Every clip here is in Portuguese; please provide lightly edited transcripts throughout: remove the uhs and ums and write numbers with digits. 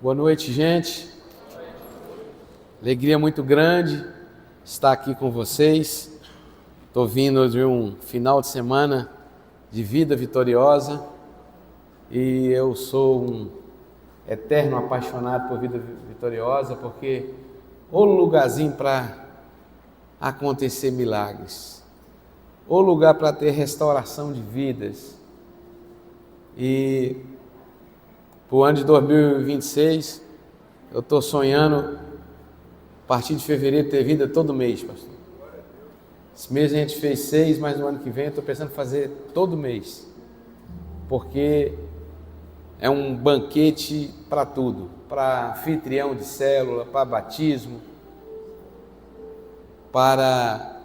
Boa noite, gente. Alegria muito grande estar aqui com vocês. Estou vindo de um final de semana de vida vitoriosa e eu sou um eterno apaixonado por vida vitoriosa, porque o lugarzinho para acontecer milagres, o lugar para ter restauração de vidas. E para o ano de 2026, eu estou sonhando, a partir de fevereiro, ter vida todo mês, pastor. Esse mês a gente fez 6, mas no ano que vem eu estou pensando em fazer todo mês, porque é um banquete para tudo, para anfitrião de célula, para batismo, para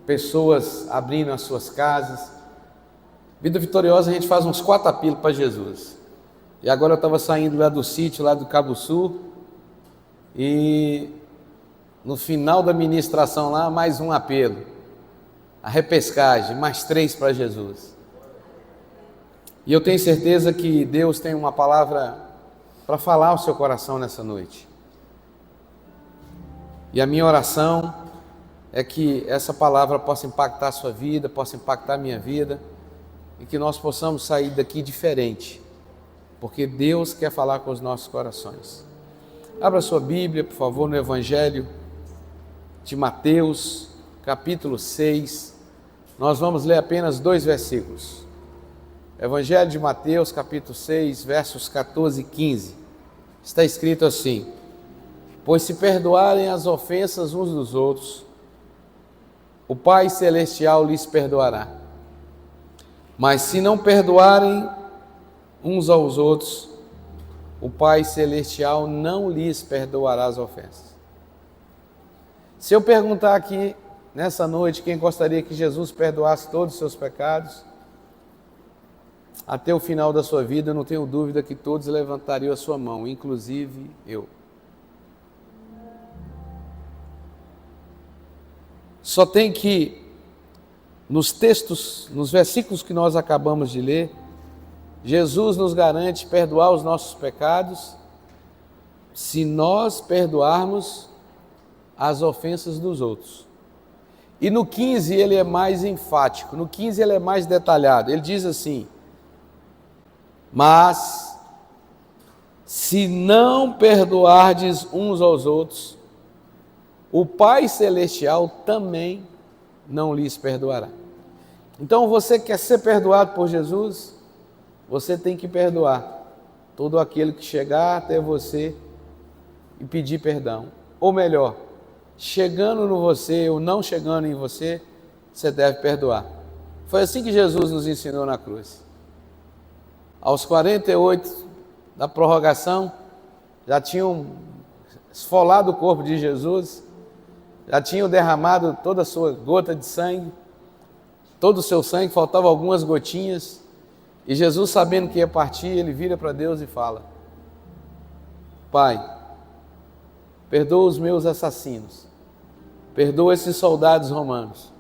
pessoas abrindo as suas casas. Vida vitoriosa a gente faz uns 4 apelos para Jesus. E agora eu estava saindo lá do sítio, lá do Cabo Sul, e no final da ministração lá, mais um apelo, a repescagem, mais 3 para Jesus. E eu tenho certeza que Deus tem uma palavra para falar ao seu coração nessa noite. E a minha oração é que essa palavra possa impactar a sua vida, possa impactar a minha vida, e que nós possamos sair daqui diferente, porque Deus quer falar com os nossos corações. Abra sua Bíblia, por favor, no Evangelho de Mateus, capítulo 6. Nós vamos ler apenas 2 versículos. Evangelho de Mateus, capítulo 6, versos 14 e 15. Está escrito assim: pois se perdoarem as ofensas uns dos outros, o Pai Celestial lhes perdoará. Mas se não perdoarem uns aos outros, o Pai Celestial não lhes perdoará as ofensas. Se eu perguntar aqui, nessa noite, quem gostaria que Jesus perdoasse todos os seus pecados, até o final da sua vida, eu não tenho dúvida que todos levantariam a sua mão, inclusive eu. Só tem que, nos textos, nos versículos que nós acabamos de ler, Jesus nos garante perdoar os nossos pecados se nós perdoarmos as ofensas dos outros. E no 15 ele é mais enfático, no 15 ele é mais detalhado. Ele diz assim: mas se não perdoardes uns aos outros, o Pai Celestial também não lhes perdoará. Então, você quer ser perdoado por Jesus? Você tem que perdoar todo aquele que chegar até você e pedir perdão. Ou melhor, chegando no você ou não chegando em você, você deve perdoar. Foi assim que Jesus nos ensinou na cruz. Aos 48 da prorrogação, já tinham esfolado o corpo de Jesus, já tinham derramado toda a sua gota de sangue, todo o seu sangue, faltavam algumas gotinhas, e Jesus, sabendo que ia partir, ele vira para Deus e fala: Pai, perdoa os meus assassinos, perdoa esses soldados romanos,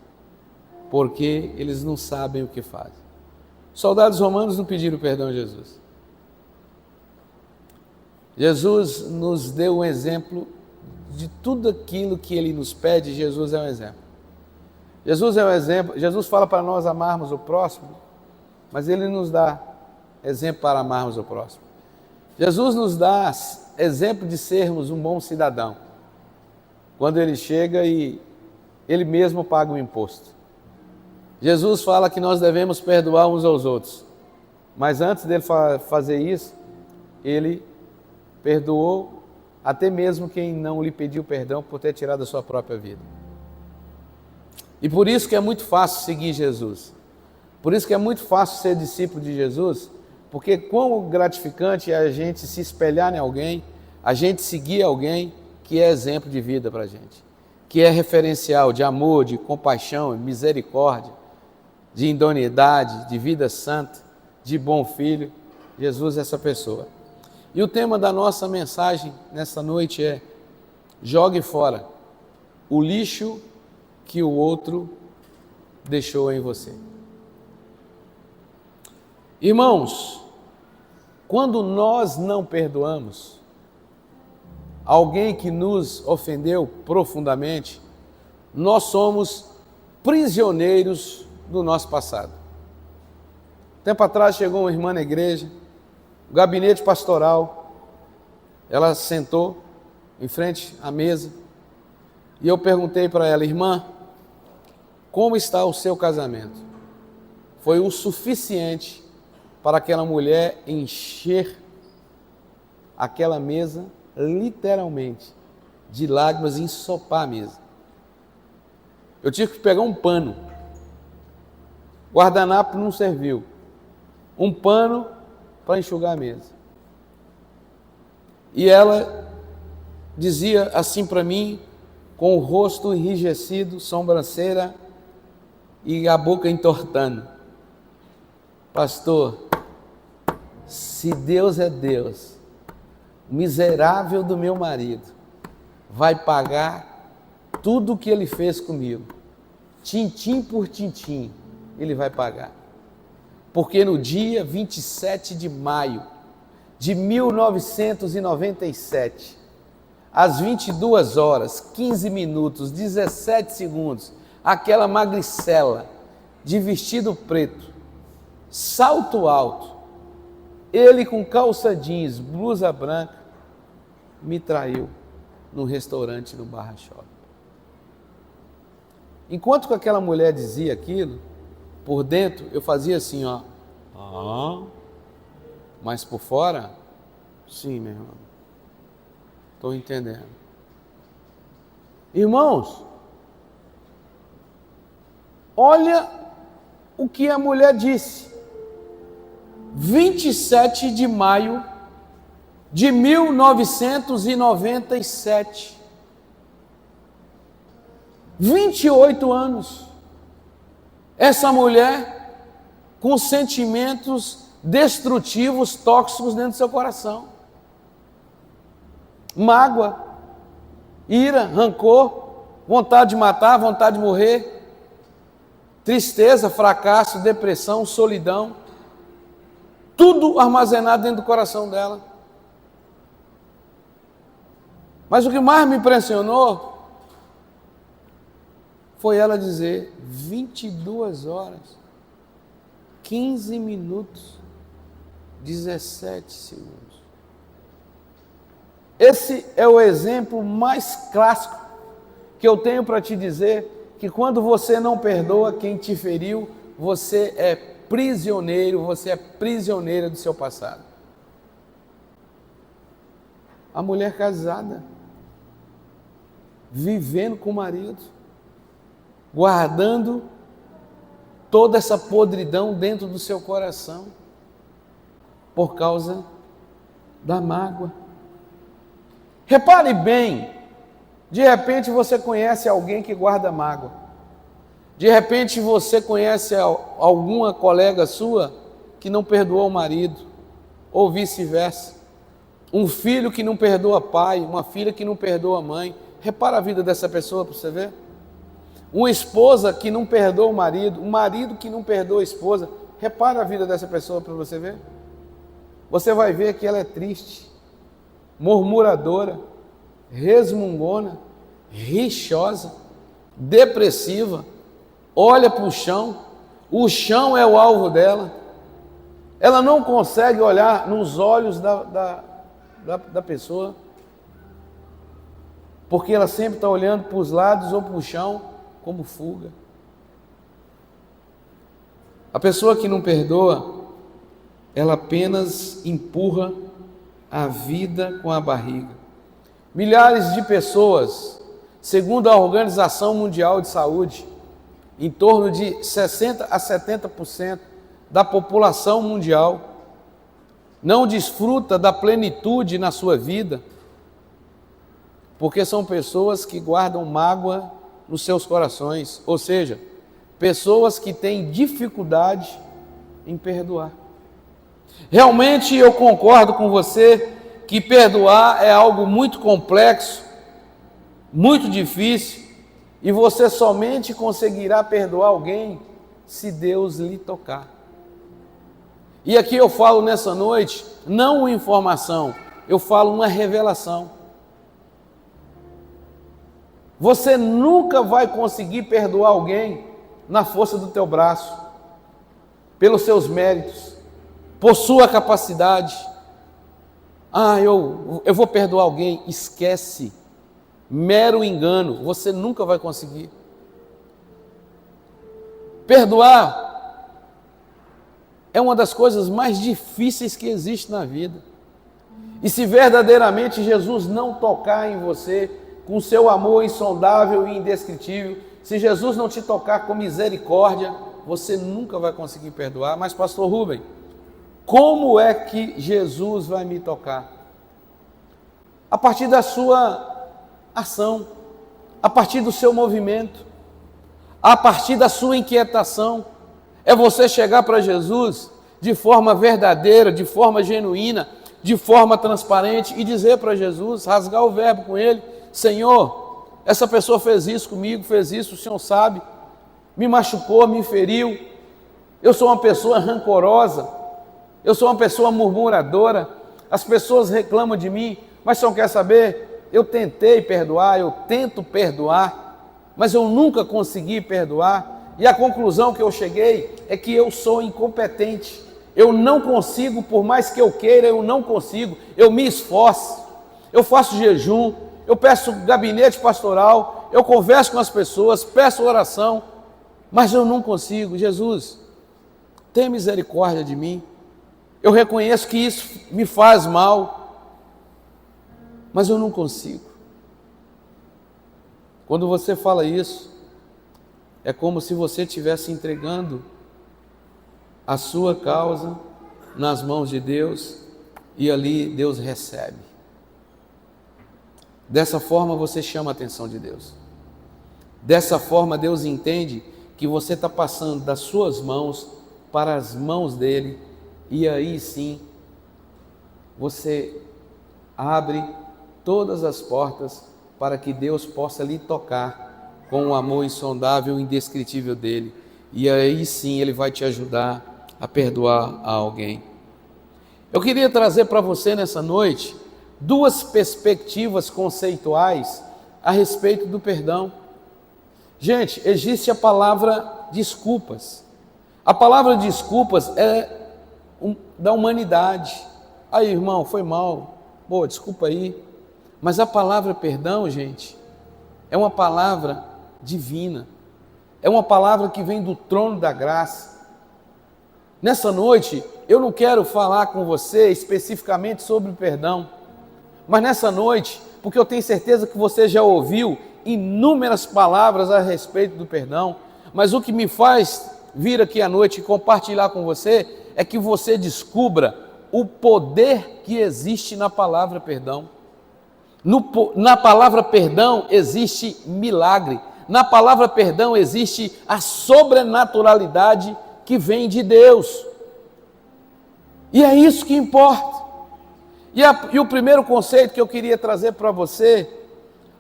porque eles não sabem o que fazem. Os soldados romanos não pediram perdão a Jesus. Jesus nos deu um exemplo de tudo aquilo que ele nos pede. Jesus é um exemplo. Jesus é um exemplo. Jesus fala para nós amarmos o próximo, mas ele nos dá exemplo para amarmos o próximo. Jesus nos dá exemplo de sermos um bom cidadão, quando ele chega e ele mesmo paga o imposto. Jesus fala que nós devemos perdoar uns aos outros, mas antes dele fazer isso, ele perdoou até mesmo quem não lhe pediu perdão por ter tirado a sua própria vida. E por isso que é muito fácil seguir Jesus. Por isso que é muito fácil ser discípulo de Jesus, porque quão gratificante é a gente se espelhar em alguém, a gente seguir alguém que é exemplo de vida para a gente, que é referencial de amor, de compaixão, de misericórdia, de idoneidade, de vida santa, de bom filho. Jesus é essa pessoa. E o tema da nossa mensagem nessa noite é: jogue fora o lixo que o outro deixou em você. Irmãos, quando nós não perdoamos alguém que nos ofendeu profundamente, nós somos prisioneiros do nosso passado. Tempo atrás chegou uma irmã na igreja, o gabinete pastoral, ela sentou em frente à mesa e eu perguntei para ela: irmã, como está o seu casamento? Foi o suficiente para aquela mulher encher aquela mesa, literalmente, de lágrimas e ensopar a mesa. Eu tive que pegar um pano, guardanapo não serviu, um pano para enxugar a mesa. E ela dizia assim para mim, com o rosto enrijecido, sobrancelha e a boca entortando: pastor, se Deus é Deus, o miserável do meu marido vai pagar tudo o que ele fez comigo, tintim por tintim, ele vai pagar. Porque no dia 27 de maio de 1997, às 22 horas, 15 minutos, 17 segundos, aquela magricela de vestido preto, salto alto, ele com calça jeans, blusa branca, me traiu num restaurante no Barra Shopping. Enquanto que aquela mulher dizia aquilo, por dentro eu fazia assim, ó. Mas por fora, sim, meu irmão. Estou entendendo. Irmãos, olha o que a mulher disse. 27 de maio de 1997. 28 anos. Essa mulher com sentimentos destrutivos, tóxicos dentro do seu coração. Mágoa, ira, rancor, vontade de matar, vontade de morrer, tristeza, fracasso, depressão, solidão, tudo armazenado dentro do coração dela. Mas o que mais me impressionou foi ela dizer 22 horas, 15 minutos, 17 segundos. Esse é o exemplo mais clássico que eu tenho para te dizer, que quando você não perdoa quem te feriu, você é prisioneiro, você é prisioneira do seu passado. A mulher casada, vivendo com o marido, guardando toda essa podridão dentro do seu coração, por causa da mágoa. Repare bem, de repente você conhece alguém que guarda mágoa. De repente você conhece alguma colega sua que não perdoou o marido, ou vice-versa. Um filho que não perdoa pai, uma filha que não perdoa mãe. Repara a vida dessa pessoa para você ver. Uma esposa que não perdoa o marido, um marido que não perdoa a esposa. Repara a vida dessa pessoa para você ver. Você vai ver que ela é triste, murmuradora, resmungona, rixosa, depressiva, olha para o chão é o alvo dela, ela não consegue olhar nos olhos da pessoa, porque ela sempre está olhando para os lados ou para o chão como fuga. A pessoa que não perdoa, ela apenas empurra a vida com a barriga. Milhares de pessoas, segundo a Organização Mundial de Saúde, em torno de 60% a 70% da população mundial não desfruta da plenitude na sua vida, porque são pessoas que guardam mágoa nos seus corações, ou seja, pessoas que têm dificuldade em perdoar. Realmente eu concordo com você que perdoar é algo muito complexo, muito difícil, e você somente conseguirá perdoar alguém se Deus lhe tocar. E aqui eu falo nessa noite, não uma informação, eu falo uma revelação. Você nunca vai conseguir perdoar alguém na força do teu braço, pelos seus méritos, por sua capacidade. Eu vou perdoar alguém. Esquece. Mero engano. Você nunca vai conseguir. Perdoar é uma das coisas mais difíceis que existe na vida. E se verdadeiramente Jesus não tocar em você com seu amor insondável e indescritível, se Jesus não te tocar com misericórdia, você nunca vai conseguir perdoar. Mas pastor Rubem, como é que Jesus vai me tocar? A partir da sua ação, a partir do seu movimento, a partir da sua inquietação. É você chegar para Jesus de forma verdadeira, de forma genuína, de forma transparente e dizer para Jesus, rasgar o verbo com ele: Senhor, essa pessoa fez isso comigo, fez isso, o Senhor sabe, me machucou, me feriu, eu sou uma pessoa rancorosa, eu sou uma pessoa murmuradora, as pessoas reclamam de mim, mas o Senhor quer saber? Eu tentei perdoar, eu tento perdoar, mas eu nunca consegui perdoar, e a conclusão que eu cheguei é que eu sou incompetente, eu não consigo, por mais que eu queira, eu não consigo, eu me esforço, eu faço jejum, eu peço gabinete pastoral, eu converso com as pessoas, peço oração, mas eu não consigo. Jesus, tenha misericórdia de mim, eu reconheço que isso me faz mal, mas eu não consigo. Quando você fala isso, é como se você estivesse entregando a sua causa nas mãos de Deus e ali Deus recebe. Dessa forma você chama a atenção de Deus. Dessa forma Deus entende que você está passando das suas mãos para as mãos dele, e aí sim você abre todas as portas para que Deus possa lhe tocar com o amor insondável e indescritível dele, e aí sim ele vai te ajudar a perdoar a alguém. Eu queria trazer para você nessa noite duas perspectivas conceituais a respeito do perdão. Gente, existe a palavra desculpas. A palavra desculpas é da humanidade. Aí, irmão, foi mal. Boa, desculpa aí. Mas a palavra perdão, gente, é uma palavra divina. É uma palavra que vem do trono da graça. Nessa noite, eu não quero falar com você especificamente sobre o perdão, mas nessa noite, porque eu tenho certeza que você já ouviu inúmeras palavras a respeito do perdão, mas o que me faz vir aqui à noite e compartilhar com você é que você descubra o poder que existe na palavra perdão. Na palavra perdão existe milagre, na palavra perdão existe a sobrenaturalidade que vem de Deus, e é isso que importa. E o primeiro conceito que eu queria trazer para você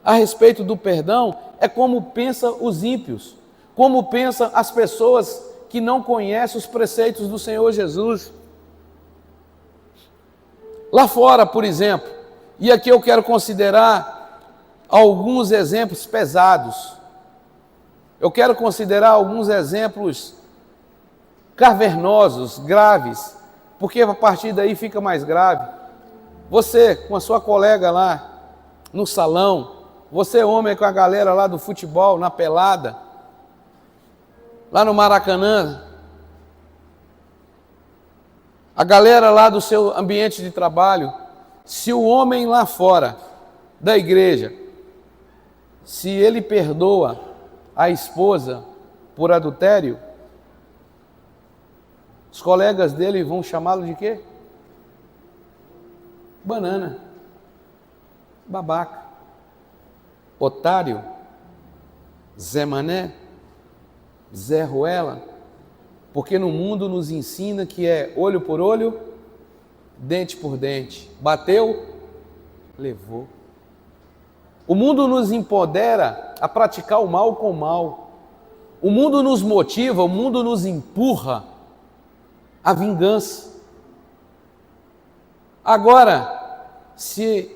a respeito do perdão é como pensam os ímpios, como pensam as pessoas que não conhecem os preceitos do Senhor Jesus. Lá fora, por exemplo, e aqui eu quero considerar alguns exemplos pesados, eu quero considerar alguns exemplos cavernosos, graves, porque a partir daí fica mais grave. Você com a sua colega lá no salão, você homem com a galera lá do futebol, na pelada, lá no Maracanã, a galera lá do seu ambiente de trabalho, se o homem lá fora da igreja, se ele perdoa a esposa por adultério, os colegas dele vão chamá-lo de quê? Banana, babaca, otário, Zé Mané, Zé Ruela, porque no mundo nos ensina que é olho por olho, dente por dente, bateu, levou. O mundo nos empodera a praticar o mal com o mal, o mundo nos motiva, o mundo nos empurra à vingança. Agora, se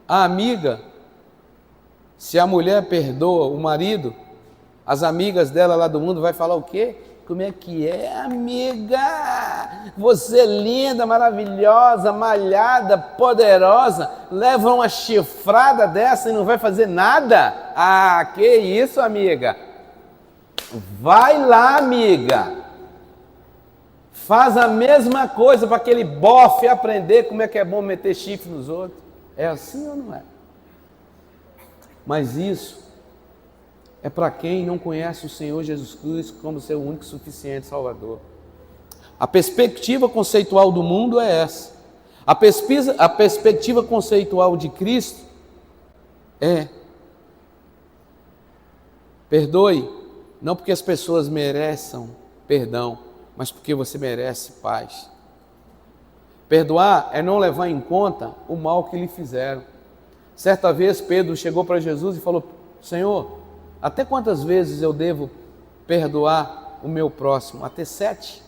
a mulher perdoa o marido, as amigas dela lá do mundo vai falar o quê? Como é que é, amiga? Você é linda, maravilhosa, malhada, poderosa, leva uma chifrada dessa e não vai fazer nada? Ah, que isso, amiga? Vai lá, amiga. Faz a mesma coisa para aquele bofe aprender como é que é bom meter chifre nos outros. É assim ou não é? Mas isso é para quem não conhece o Senhor Jesus Cristo como seu único e suficiente Salvador. A perspectiva conceitual do mundo é essa. A perspectiva conceitual de Cristo é: perdoe, não porque as pessoas mereçam perdão, mas porque você merece paz. Perdoar é não levar em conta o mal que lhe fizeram. Certa vez Pedro chegou para Jesus e falou: Senhor, até quantas vezes eu devo perdoar o meu próximo? Até 7?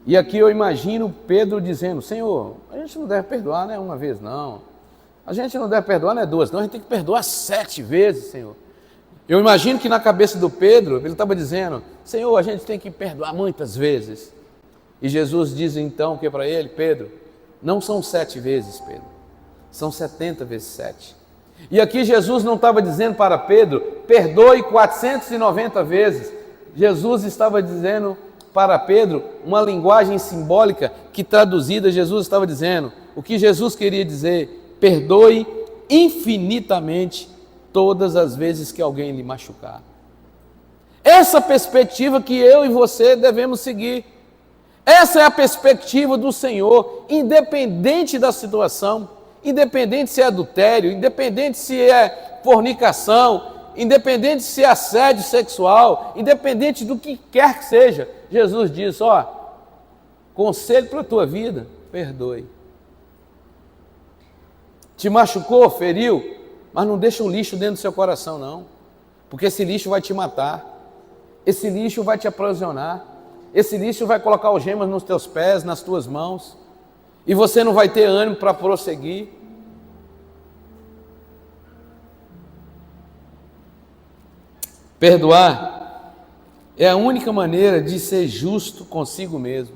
E aqui eu imagino Pedro dizendo: Senhor, a gente não deve perdoar, não é uma vez, não. A gente não deve perdoar, não é 2, não. A gente tem que perdoar 7 vezes, Senhor. Eu imagino que na cabeça do Pedro, ele estava dizendo: Senhor, a gente tem que perdoar muitas vezes. E Jesus diz então que para ele: Pedro, não são 7 vezes, Pedro, são 70 vezes 7. E aqui Jesus não estava dizendo para Pedro: perdoe 490 vezes. Jesus estava dizendo para Pedro uma linguagem simbólica que, traduzida, Jesus estava dizendo, o que Jesus queria dizer: perdoe infinitamente todas as vezes que alguém lhe machucar. Essa perspectiva que eu e você devemos seguir. Essa é a perspectiva do Senhor, independente da situação, independente se é adultério, independente se é fornicação, independente se é assédio sexual, independente do que quer que seja. Jesus diz: conselho para a tua vida, perdoe. Te machucou, feriu, mas não deixa um lixo dentro do seu coração, não, porque esse lixo vai te matar, esse lixo vai te aprisionar, esse lixo vai colocar algemas nos teus pés, nas tuas mãos, e você não vai ter ânimo para prosseguir. Perdoar é a única maneira de ser justo consigo mesmo.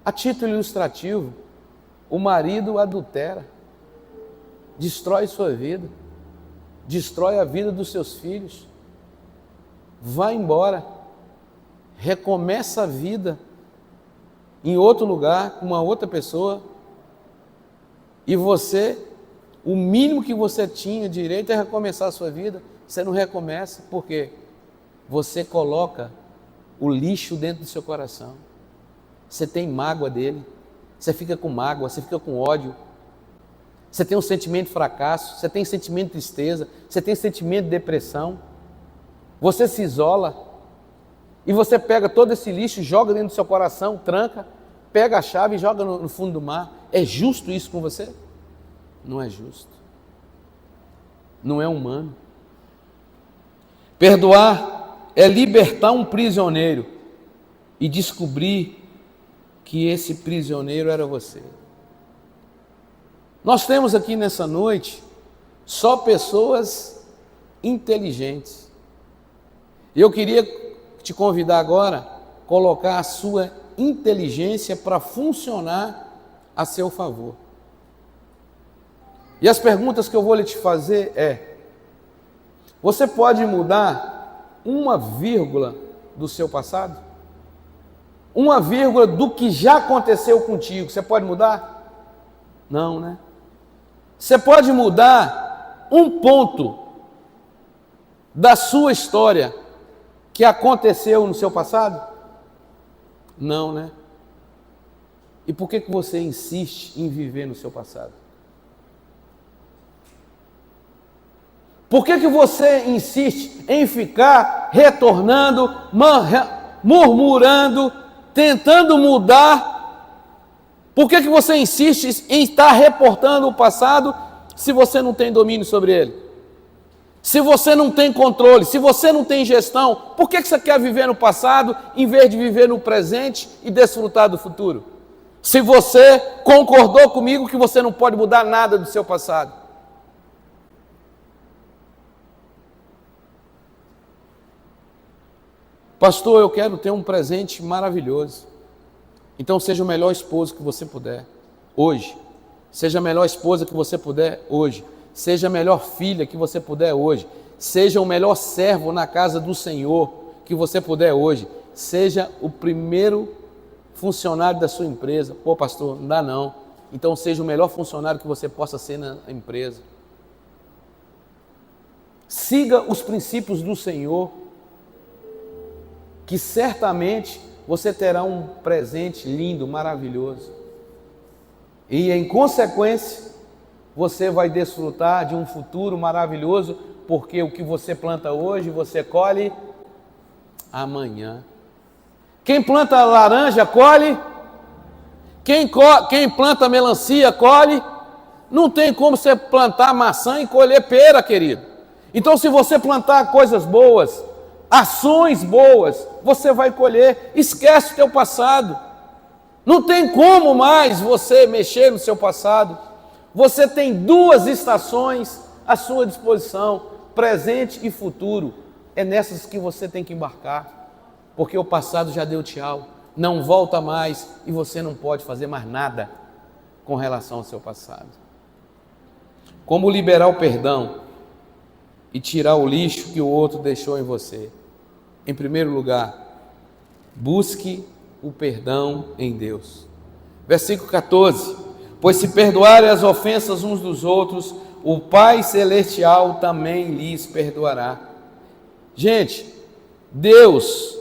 A título ilustrativo, o marido adultera, destrói sua vida, destrói a vida dos seus filhos, vai embora, recomeça a vida em outro lugar, com uma outra pessoa, e você, o mínimo que você tinha direito é recomeçar a sua vida, você não recomeça, porque você coloca o lixo dentro do seu coração, você tem mágoa dele, você fica com mágoa, você fica com ódio, você tem um sentimento de fracasso, você tem sentimento de tristeza, você tem sentimento de depressão, você se isola, e você pega todo esse lixo, joga dentro do seu coração, tranca, pega a chave e joga no fundo do mar. É justo isso com você? Não é justo. Não é humano. Perdoar é libertar um prisioneiro e descobrir que esse prisioneiro era você. Nós temos aqui nessa noite só pessoas inteligentes. E eu queria te convidar agora a colocar a sua inteligência para funcionar a seu favor. E as perguntas que eu vou lhe te fazer é: você pode mudar uma vírgula do seu passado? Uma vírgula do que já aconteceu contigo, você pode mudar? Não, né? Você pode mudar um ponto da sua história que aconteceu no seu passado? Não, né? E por que você insiste em viver no seu passado? Por que você insiste em ficar retornando, murmurando, tentando mudar? Por que você insiste em estar reportando o passado se você não tem domínio sobre ele? Se você não tem controle, se você não tem gestão, por que você quer viver no passado em vez de viver no presente e desfrutar do futuro? Se você concordou comigo que você não pode mudar nada do seu passado. Pastor, eu quero ter um presente maravilhoso. Então seja o melhor esposo que você puder, hoje. Seja a melhor esposa que você puder, hoje. Seja a melhor filha que você puder, hoje. Seja o melhor servo na casa do Senhor que você puder, hoje. Seja o primeiro funcionário da sua empresa. Pô, pastor, não dá não. Então seja o melhor funcionário que você possa ser na empresa. Siga os princípios do Senhor, que certamente você terá um presente lindo, maravilhoso. E em consequência, você vai desfrutar de um futuro maravilhoso, porque o que você planta hoje, você colhe amanhã. Quem planta laranja, colhe. Quem planta melancia, colhe. Não tem como você plantar maçã e colher pera, querido. Então, se você plantar coisas boas, ações boas, você vai colher. Esquece o teu passado. Não tem como mais você mexer no seu passado. Você tem 2 estações à sua disposição, presente e futuro. É nessas que você tem que embarcar, porque o passado já deu tchau, não volta mais e você não pode fazer mais nada com relação ao seu passado. Como liberar o perdão e tirar o lixo que o outro deixou em você? Em primeiro lugar, busque o perdão em Deus. Versículo 14: pois se perdoarem as ofensas uns dos outros, o Pai Celestial também lhes perdoará. Gente, Deus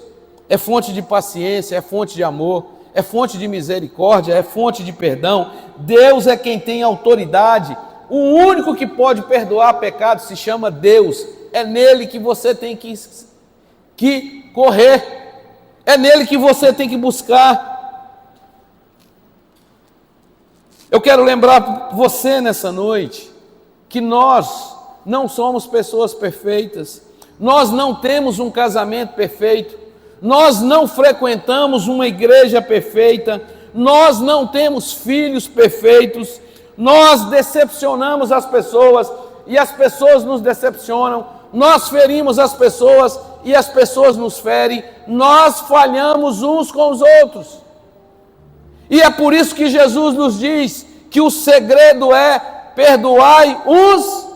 é fonte de paciência, é fonte de amor, é fonte de misericórdia, é fonte de perdão. Deus é quem tem autoridade. O único que pode perdoar pecados se chama Deus. É nele que você tem que correr. É nele que você tem que buscar. Eu quero lembrar você nessa noite que nós não somos pessoas perfeitas, nós não temos um casamento perfeito, nós não frequentamos uma igreja perfeita, nós não temos filhos perfeitos, nós decepcionamos as pessoas e as pessoas nos decepcionam, nós ferimos as pessoas e as pessoas nos ferem, nós falhamos uns com os outros. E é por isso que Jesus nos diz que o segredo é perdoai uns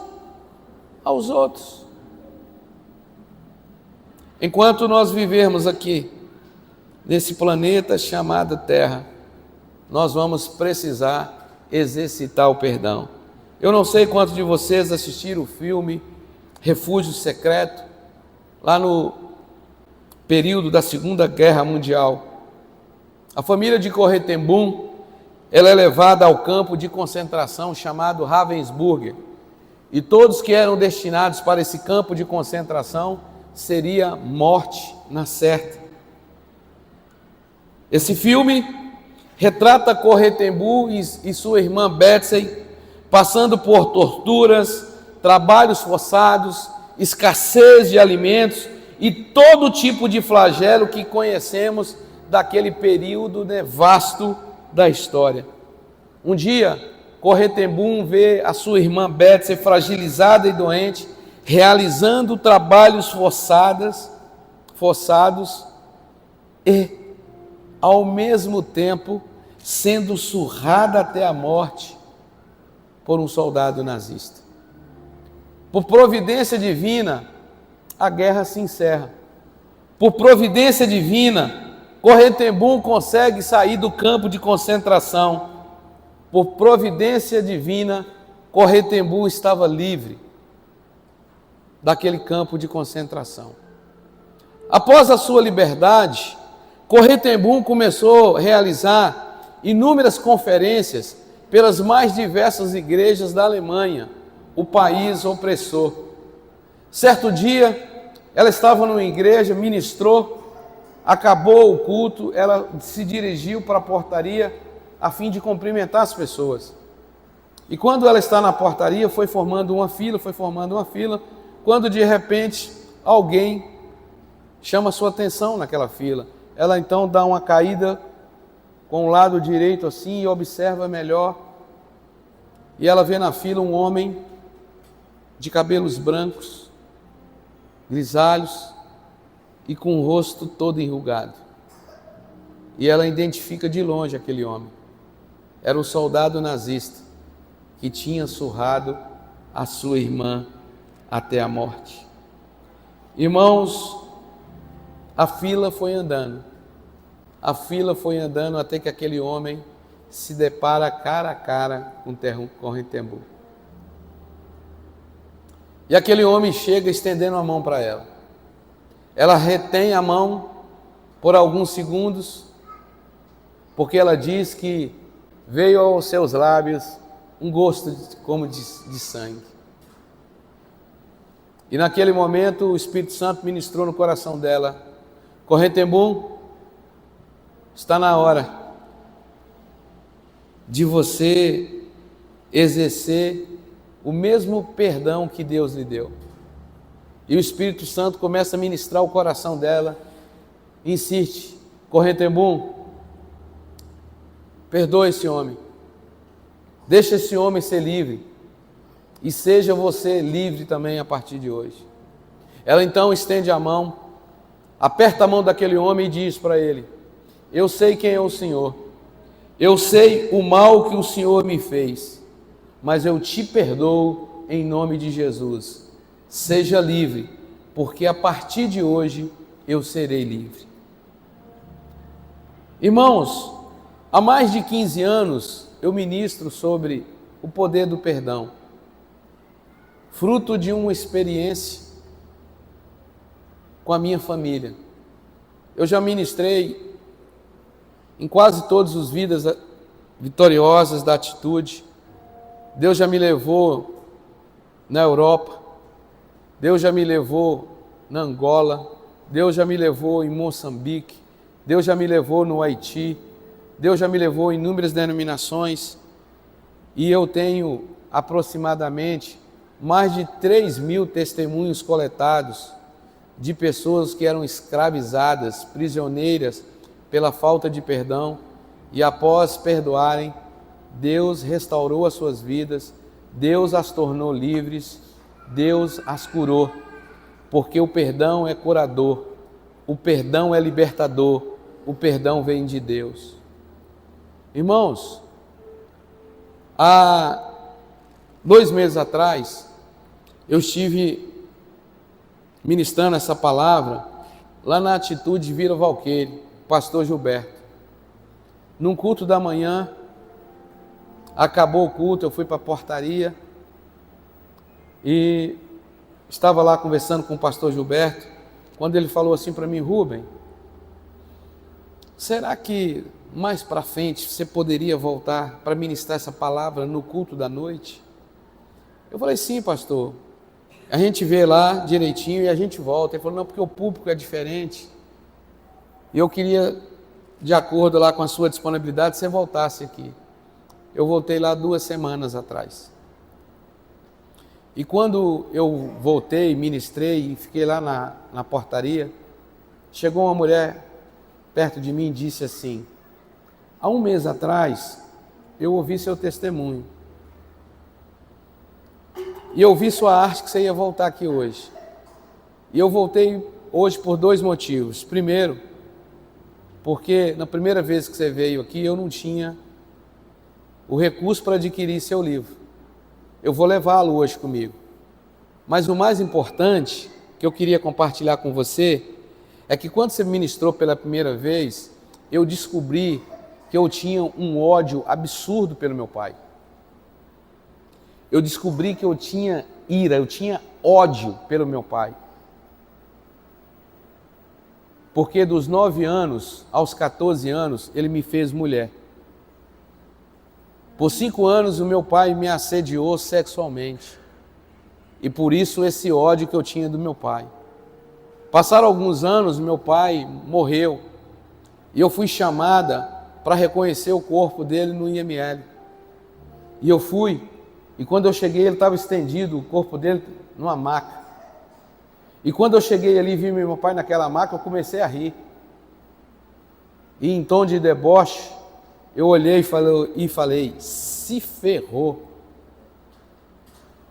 aos outros. Enquanto nós vivermos aqui, nesse planeta chamado Terra, nós vamos precisar exercitar o perdão. Eu não sei quantos de vocês assistiram o filme Refúgio Secreto, lá no período da Segunda Guerra Mundial. A família de Corrie ten Boom, ela é levada ao campo de concentração chamado Ravensbrück, e todos que eram destinados para esse campo de concentração seria morte na certa. Esse filme retrata Corrie ten Boom e sua irmã Betsy passando por torturas, trabalhos forçados, escassez de alimentos e todo tipo de flagelo que conhecemos daquele período vasto da história. Um dia, Corrie ten Boom vê a sua irmã Betsy fragilizada e doente, realizando trabalhos forçados e, ao mesmo tempo, sendo surrada até a morte por um soldado nazista. Por providência divina, a guerra se encerra. Por providência divina, Corrie ten Boom consegue sair do campo de concentração. Por providência divina, Corrie ten Boom estava livre daquele campo de concentração. Após a sua liberdade, Corrie ten Boom começou a realizar inúmeras conferências pelas mais diversas igrejas da Alemanha, o país opressor. Certo dia, ela estava numa igreja, ministrou, acabou o culto, ela se dirigiu para a portaria a fim de cumprimentar as pessoas. E quando ela está na portaria, foi formando uma fila, quando de repente alguém chama sua atenção naquela fila. Ela então dá uma caída com o lado direito assim e observa melhor. E ela vê na fila um homem de cabelos brancos, grisalhos e com o rosto todo enrugado. E ela identifica de longe aquele homem. Era um soldado nazista que tinha surrado a sua irmã até a morte. Irmãos, a fila foi andando. A fila foi andando até que aquele homem se depara cara a cara com Correntembul. E aquele homem chega estendendo a mão para ela. Ela retém a mão por alguns segundos, porque ela diz que veio aos seus lábios um gosto como de sangue. E naquele momento o Espírito Santo ministrou no coração dela: Correntembul, está na hora de você exercer o mesmo perdão que Deus lhe deu. E o Espírito Santo começa a ministrar o coração dela. Insiste: Correntembul, perdoe esse homem, deixa esse homem ser livre, e seja você livre também a partir de hoje. Ela então estende a mão, aperta a mão daquele homem e diz para ele: eu sei quem é o Senhor, eu sei o mal que o Senhor me fez, mas eu te perdoo em nome de Jesus. Seja livre, porque a partir de hoje eu serei livre. Irmãos, há mais de 15 anos eu ministro sobre o poder do perdão, fruto de uma experiência com a minha família. Eu já ministrei em quase todos os vidas vitoriosas da atitude. Deus já me levou na Europa, Deus já me levou na Angola, Deus já me levou em Moçambique, Deus já me levou no Haiti, Deus já me levou em inúmeras denominações, e eu tenho aproximadamente mais de 3.000 testemunhos coletados de pessoas que eram escravizadas, prisioneiras pela falta de perdão, e após perdoarem, Deus restaurou as suas vidas, Deus as tornou livres, Deus as curou, porque o perdão é curador, o perdão é libertador, o perdão vem de Deus. Irmãos, há 2 meses atrás, eu estive ministrando essa palavra lá na Atitude Vila Valqueire, pastor Gilberto. Num culto da manhã, acabou o culto, eu fui para a portaria e estava lá conversando com o pastor Gilberto, quando ele falou assim para mim: Rubem, será que mais para frente você poderia voltar para ministrar essa palavra no culto da noite? Eu falei: sim, pastor, a gente vê lá direitinho e a gente volta. Ele falou: não, porque o público é diferente, e eu queria, de acordo lá com a sua disponibilidade, você voltasse aqui. Eu voltei lá 2 semanas atrás. E quando eu voltei, ministrei e fiquei lá na portaria, chegou uma mulher perto de mim e disse assim: há 1 mês atrás, eu ouvi seu testemunho. E eu vi sua arte que você ia voltar aqui hoje. E eu voltei hoje por 2 motivos. Primeiro, porque na primeira vez que você veio aqui, eu não tinha o recurso para adquirir seu livro. Eu vou levá-lo hoje comigo. Mas o mais importante que eu queria compartilhar com você é que quando você ministrou pela primeira vez, eu descobri que eu tinha um ódio absurdo pelo meu pai. Eu descobri que eu tinha ira, eu tinha ódio pelo meu pai. Porque dos 9 anos aos 14 anos, ele me fez mulher. Por 5 anos, o meu pai me assediou sexualmente. E por isso esse ódio que eu tinha do meu pai. Passaram alguns anos, meu pai morreu. E eu fui chamada para reconhecer o corpo dele no IML. E eu fui. E quando eu cheguei, ele estava estendido, o corpo dele numa maca. E quando eu cheguei ali e vi meu pai naquela maca, eu comecei a rir. E em tom de deboche, eu olhei e falei, se ferrou.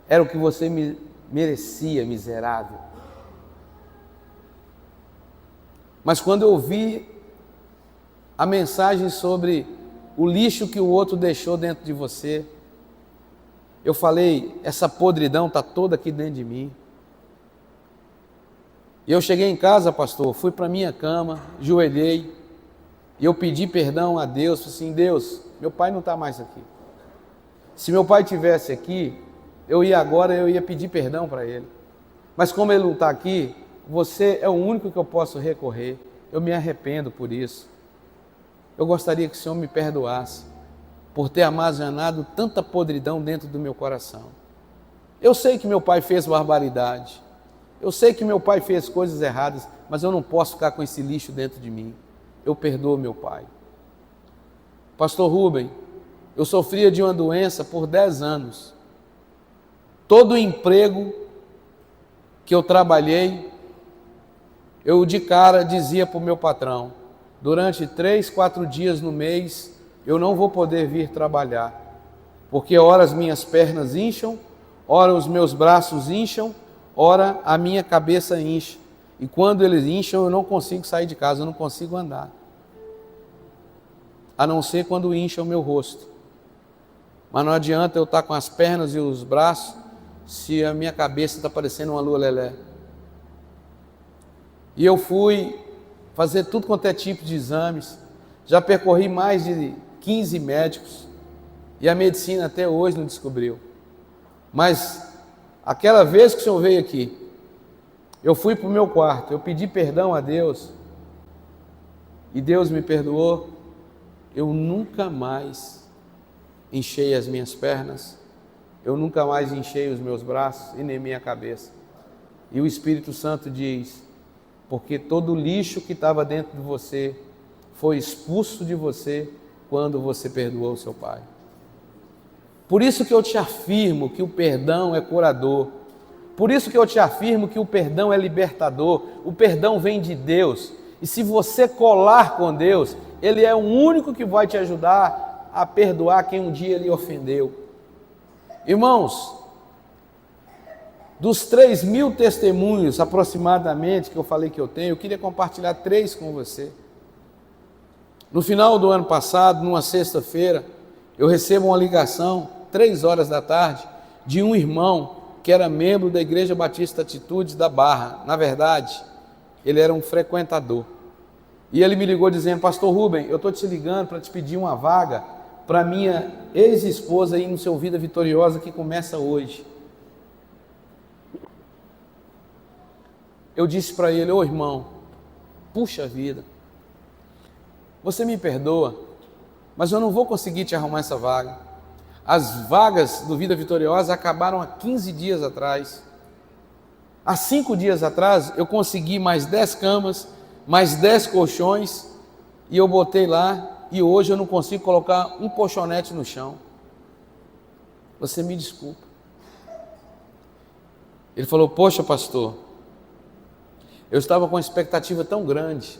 Era o que você merecia, miserável. Mas quando eu ouvi a mensagem sobre o lixo que o outro deixou dentro de você, eu falei, essa podridão está toda aqui dentro de mim. E eu cheguei em casa, pastor, fui para minha cama, joelhei, e eu pedi perdão a Deus, falei assim, Deus, meu pai não está mais aqui. Se meu pai estivesse aqui, eu ia pedir perdão para ele. Mas como ele não está aqui, você é o único que eu posso recorrer. Eu me arrependo por isso. Eu gostaria que o Senhor me perdoasse por ter armazenado tanta podridão dentro do meu coração. Eu sei que meu pai fez barbaridade. Eu sei que meu pai fez coisas erradas, mas eu não posso ficar com esse lixo dentro de mim. Eu perdoo meu pai. Pastor Rubem, eu sofria de uma doença por 10 anos. Todo emprego que eu trabalhei, eu de cara dizia para o meu patrão, durante 3, 4 dias no mês, eu não vou poder vir trabalhar, porque ora as minhas pernas incham, ora os meus braços incham, ora a minha cabeça incha. E quando eles incham, eu não consigo sair de casa, eu não consigo andar. A não ser quando incha o meu rosto. Mas não adianta eu estar com as pernas e os braços, se a minha cabeça está parecendo uma lua lelé. E eu fui fazer tudo quanto é tipo de exames, já percorri mais de 15 médicos, e a medicina até hoje não descobriu. Mas aquela vez que o senhor veio aqui, eu fui para o meu quarto, eu pedi perdão a Deus, e Deus me perdoou, eu nunca mais enchei as minhas pernas, eu nunca mais enchei os meus braços e nem minha cabeça. E o Espírito Santo diz, porque todo o lixo que estava dentro de você foi expulso de você quando você perdoou o seu pai. Por isso que eu te afirmo que o perdão é curador. Por isso que eu te afirmo que o perdão é libertador. O perdão vem de Deus. E se você colar com Deus, Ele é o único que vai te ajudar a perdoar quem um dia lhe ofendeu. Irmãos, dos 3.000 testemunhos aproximadamente que eu falei que eu tenho, eu queria compartilhar 3 com você. No final do ano passado, numa sexta-feira, eu recebo uma ligação, 3 horas da tarde, de um irmão que era membro da Igreja Batista Atitudes da Barra. Na verdade, ele era um frequentador. E ele me ligou dizendo, pastor Rubem, eu estou te ligando para te pedir uma vaga para minha ex-esposa ir no seu Vida Vitoriosa que começa hoje. Eu disse para ele, ô irmão, puxa vida, você me perdoa, mas eu não vou conseguir te arrumar essa vaga. As vagas do Vida Vitoriosa acabaram há 15 dias atrás. Há 5 dias atrás eu consegui mais 10 camas, mais 10 colchões, e eu botei lá, e hoje eu não consigo colocar um colchonete no chão. Você me desculpa. Ele falou, poxa pastor, eu estava com uma expectativa tão grande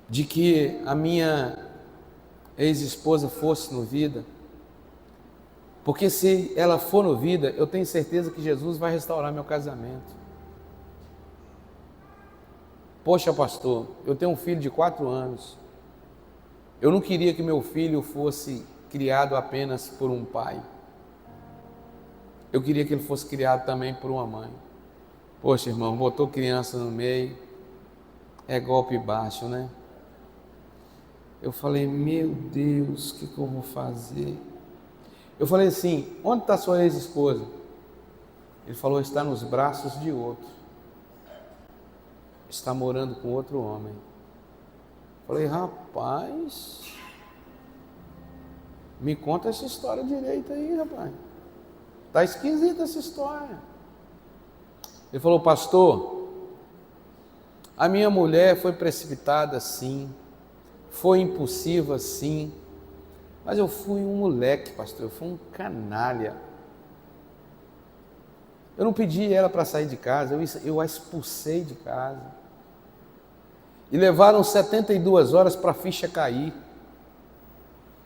de que a minha ex-esposa fosse no Vida, porque se ela for no Vida, eu tenho certeza que Jesus vai restaurar meu casamento. Poxa pastor, eu tenho um filho de 4 anos, eu não queria que meu filho fosse criado apenas por um pai, eu queria que ele fosse criado também por uma mãe. Poxa irmão, botou criança no meio, é golpe baixo, né? Eu falei, meu Deus, o que eu vou fazer? Eu falei assim, onde está sua ex-esposa? Ele falou, está nos braços de outro. Está morando com outro homem. Eu falei, rapaz, me conta essa história direito aí, rapaz. Está esquisita essa história. Ele falou, pastor, a minha mulher foi precipitada sim, foi impulsiva sim, mas eu fui um moleque, pastor, eu fui um canalha. Eu não pedi ela para sair de casa, eu a expulsei de casa. E levaram 72 horas para a ficha cair.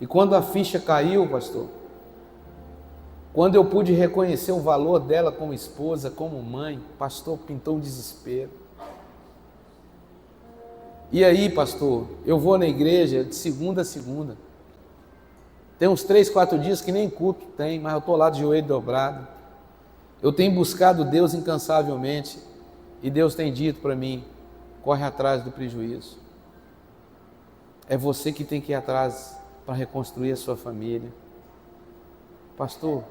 E quando a ficha caiu, pastor, quando eu pude reconhecer o valor dela como esposa, como mãe, pastor, pintou um desespero. E aí, pastor, eu vou na igreja de segunda a segunda. Tem uns 3, 4 dias que nem culto tem, mas eu estou lá de joelho dobrado. Eu tenho buscado Deus incansavelmente e Deus tem dito para mim, corre atrás do prejuízo. É você que tem que ir atrás para reconstruir a sua família. Pastor,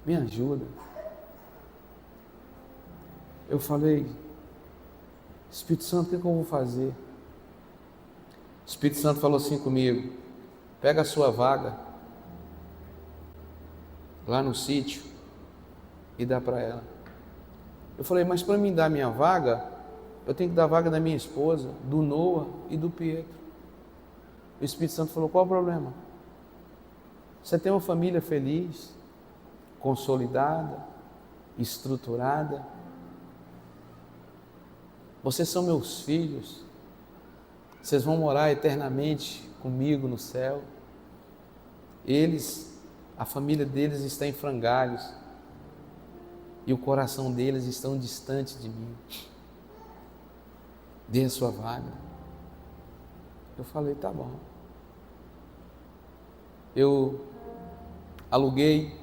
me ajuda. Eu falei, Espírito Santo, o que eu vou fazer? O Espírito Santo falou assim comigo, pega a sua vaga lá no sítio e dá para ela. Eu falei, mas para mim dar minha vaga, eu tenho que dar a vaga da minha esposa, do Noah e do Pietro. O Espírito Santo falou, qual o problema? Você tem uma família feliz, consolidada, estruturada. Vocês são meus filhos. Vocês vão morar eternamente comigo no céu. Eles, a família deles está em frangalhos. E o coração deles estão distante de mim. Dê a sua vaga. Eu falei, tá bom. Eu aluguei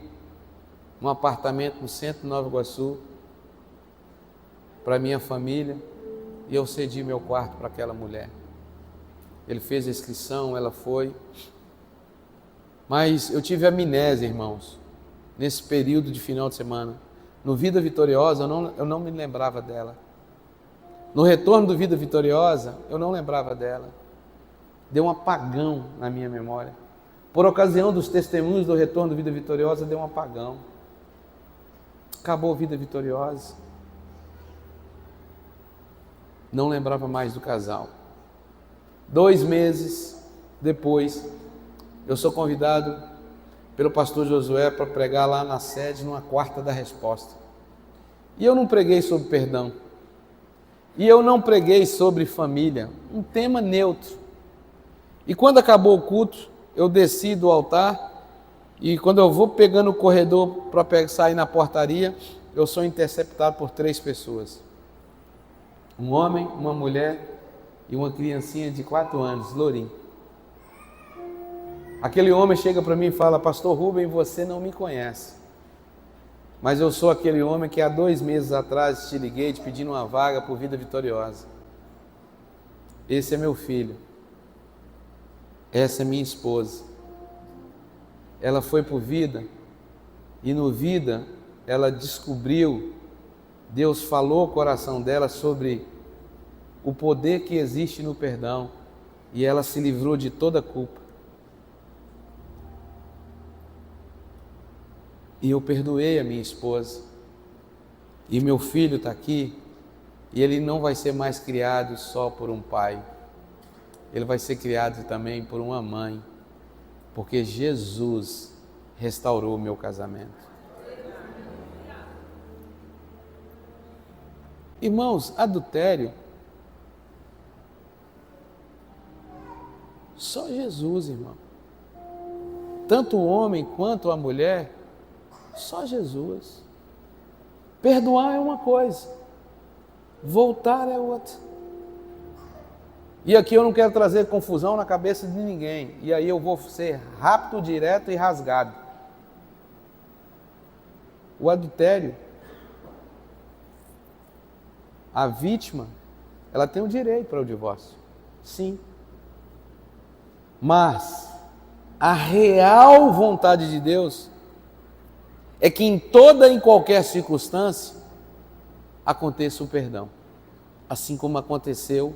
um apartamento no centro de Nova Iguaçu para minha família e eu cedi meu quarto para aquela mulher. Ele fez a inscrição, ela foi. Mas eu tive amnésia, irmãos, nesse período de final de semana. No Vida Vitoriosa, eu não me lembrava dela. No retorno do Vida Vitoriosa, eu não lembrava dela. Deu um apagão na minha memória. Por ocasião dos testemunhos do retorno do Vida Vitoriosa, deu um apagão. Acabou a Vida Vitoriosa. Não lembrava mais do casal. 2 meses depois, eu sou convidado pelo pastor Josué para pregar lá na sede, numa quarta da resposta. E eu não preguei sobre perdão. E eu não preguei sobre família, um tema neutro. E quando acabou o culto, eu desci do altar e quando eu vou pegando o corredor para sair na portaria, eu sou interceptado por 3 pessoas. Um homem, uma mulher e uma criancinha de 4 anos, lourinho. Aquele homem chega para mim e fala, pastor Rubem, você não me conhece, mas eu sou aquele homem que há 2 meses atrás te liguei te pedindo uma vaga por Vida Vitoriosa. Esse é meu filho. Essa é minha esposa. Ela foi por Vida e no Vida ela descobriu, Deus falou ao coração dela sobre o poder que existe no perdão e ela se livrou de toda a culpa. E eu perdoei a minha esposa. E meu filho está aqui e ele não vai ser mais criado só por um pai. Ele vai ser criado também por uma mãe, porque Jesus restaurou o meu casamento. Irmãos, adultério, só Jesus, irmão. Tanto o homem quanto a mulher, só Jesus. Perdoar é uma coisa, voltar é outra. E aqui eu não quero trazer confusão na cabeça de ninguém. E aí eu vou ser rápido, direto e rasgado. O adultério, a vítima, ela tem o direito para o divórcio. Sim. Mas a real vontade de Deus é que em toda e em qualquer circunstância aconteça o perdão. Assim como aconteceu